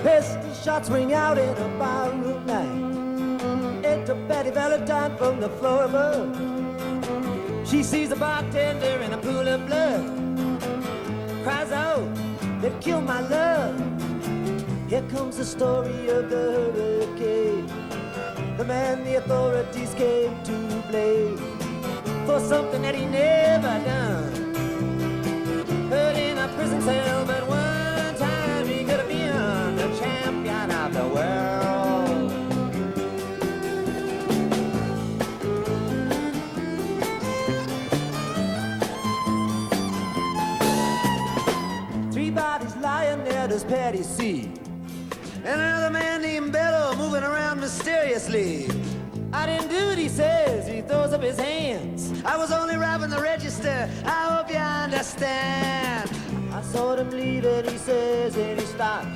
Pistol shots ring out in a barroom night. Enter Betty Valentine from the floor above. She sees the bartender in a pool of blood. Cries out, they've killed my love. Here comes the story of the hurricane. The man the authorities came to blame for something that he never done. Put in a prison cell, but one time he could have been the champion of the world. Three bodies lying there, does Patty see? And another man named Bello moving around mysteriously. I didn't do it, he says. He throws up his hands. I was only robbing the register. I hope you understand. I saw him leave it, he says, and he stops.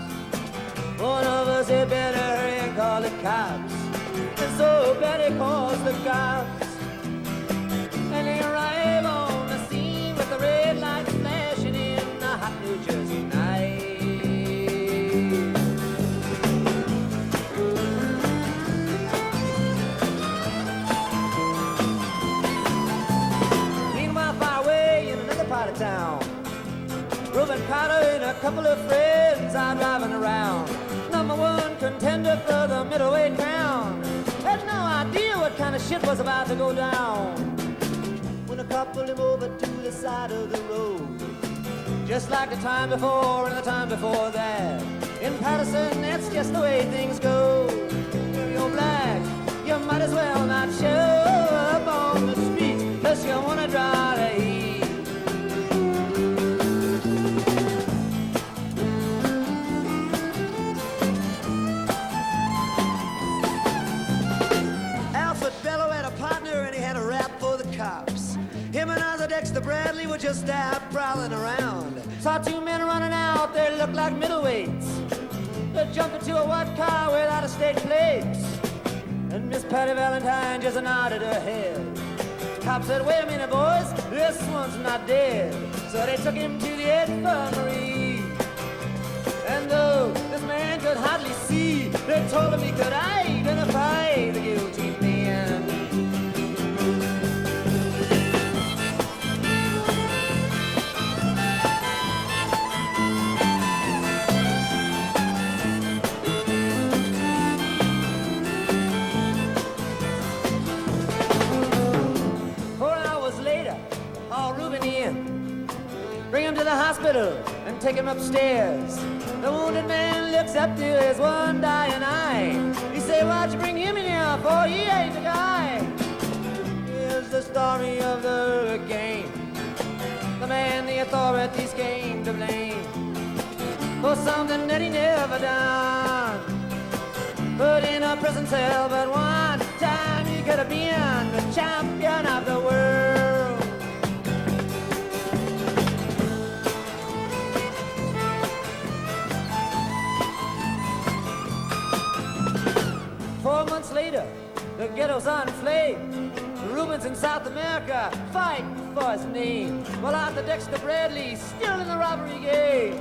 One of us had better hurry and call the cops. And so Betty calls the cops. And they arrive on the scene with the red lights flashing in the hot New Jersey night. Part of town, Reuben Carter and a couple of friends are driving around. Number one contender for the middleweight crown. Had no idea what kind of shit was about to go down when a cop pulled him over to the side of the road. Just like the time before and the time before that. In Patterson, that's just the way things go. If you're black, you might as well not show up on the street unless you want to draw the heat. Him and Arthur Dexter Bradley were just out prowling around. Saw two men running out, they looked like middleweights. They jumped into a white car with out-of-state plates. And Miss Patty Valentine just nodded her head. Cop said, wait a minute, boys, this one's not dead. So they took him to the infirmary. And though this man could hardly see, they told him he could identify the guilty man. Bring him to the hospital and take him upstairs. The wounded man looks up to his one dying eye. He say, why'd you bring him in here for? He ain't the guy. Here's the story of the hurricane. The man the authorities came to blame for something that he never done. Put in a prison cell, but one time he could have been the champion of the world. 4 months later, the ghetto's on flame. Reuben's in South America, fighting for his name. While Arthur Dexter Bradley's still in the robbery game.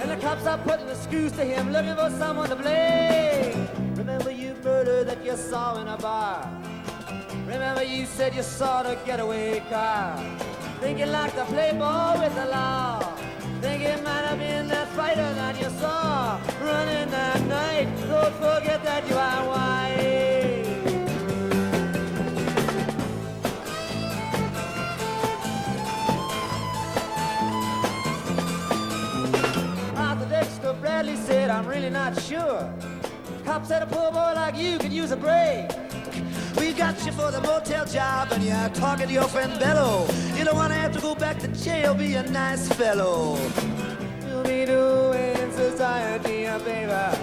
And the cops are putting the screws to him, looking for someone to blame. Remember you murder that you saw in a bar. Remember you said you saw the getaway car. Think you like to play ball with the law. Think it might have been that fighter that you saw running that night. Don't forget that you are white. Arthur Dexter Bradley said, I'm really not sure. Cop said a poor boy like you could use a break. We got you for the motel job and you're talking to your friend Bello. You don't want to have to go back to jail, be a nice fellow. You'll be doing society a favor.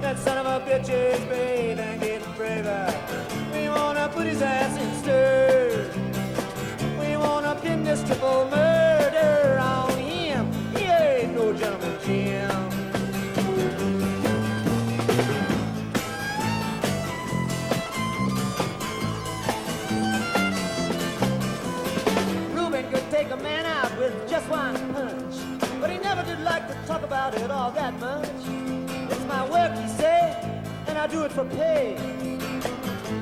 That son of a bitch is paid and getting braver. We want to put his ass in stir. We want to pin this triple murder on him. He ain't no gentleman, Jim. Take a man out with just one punch, but he never did like to talk about it all that much. His my work, he said, and I do it for pay.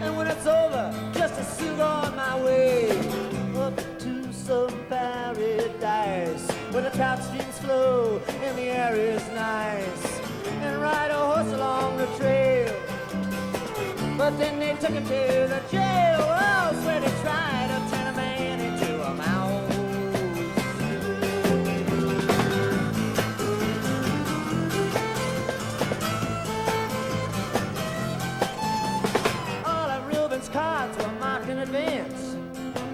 And when it's over, just to still go on my way up to some paradise where the trout streams flow and the air is nice, and ride a horse along the trail. But then they took him to the jail, oh, where they tried to turn a man into a mouse. Cards were marked in advance.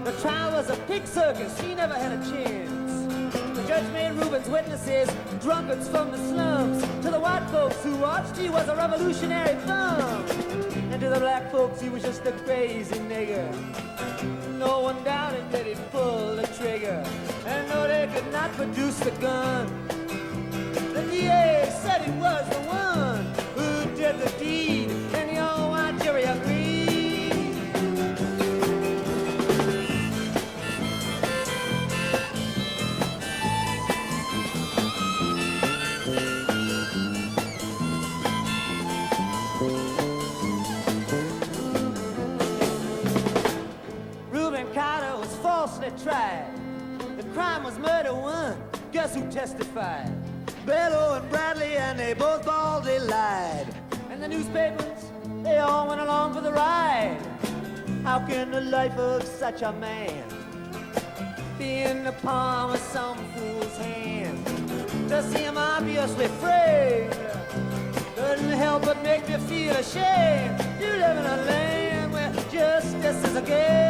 The trial was a pig circus, he never had a chance. The judge made Reuben's witnesses drunkards from the slums. To the white folks who watched, he was a revolutionary thumb. And to the black folks, he was just a crazy nigger. No one doubted that he'd pull the trigger. And though they could not produce the gun, the DA said he was the one who did the deed, and the old white jury agreed. Tried. The crime was murder one. Guess who testified? Bellow and Bradley, and they both baldly lied. And the newspapers, they all went along for the ride. How can the life of such a man be in the palm of some fool's hand? To see him obviously framed doesn't help but make me feel ashamed. You live in a land where justice is a game.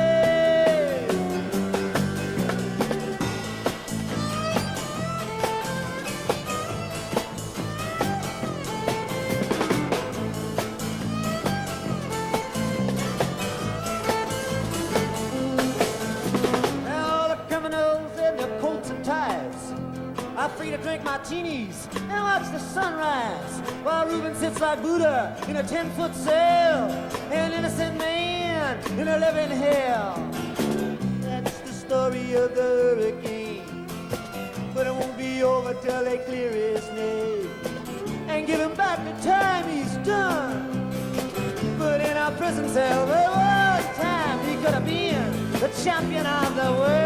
I'm free to drink martinis and watch the sunrise, while Reuben sits like Buddha in a 10-foot cell, an innocent man in a living hell. That's the story of the hurricane, but it won't be over till they clear his name and give him back the time he's done. But in our prison cell, there was time he could have been the champion of the world.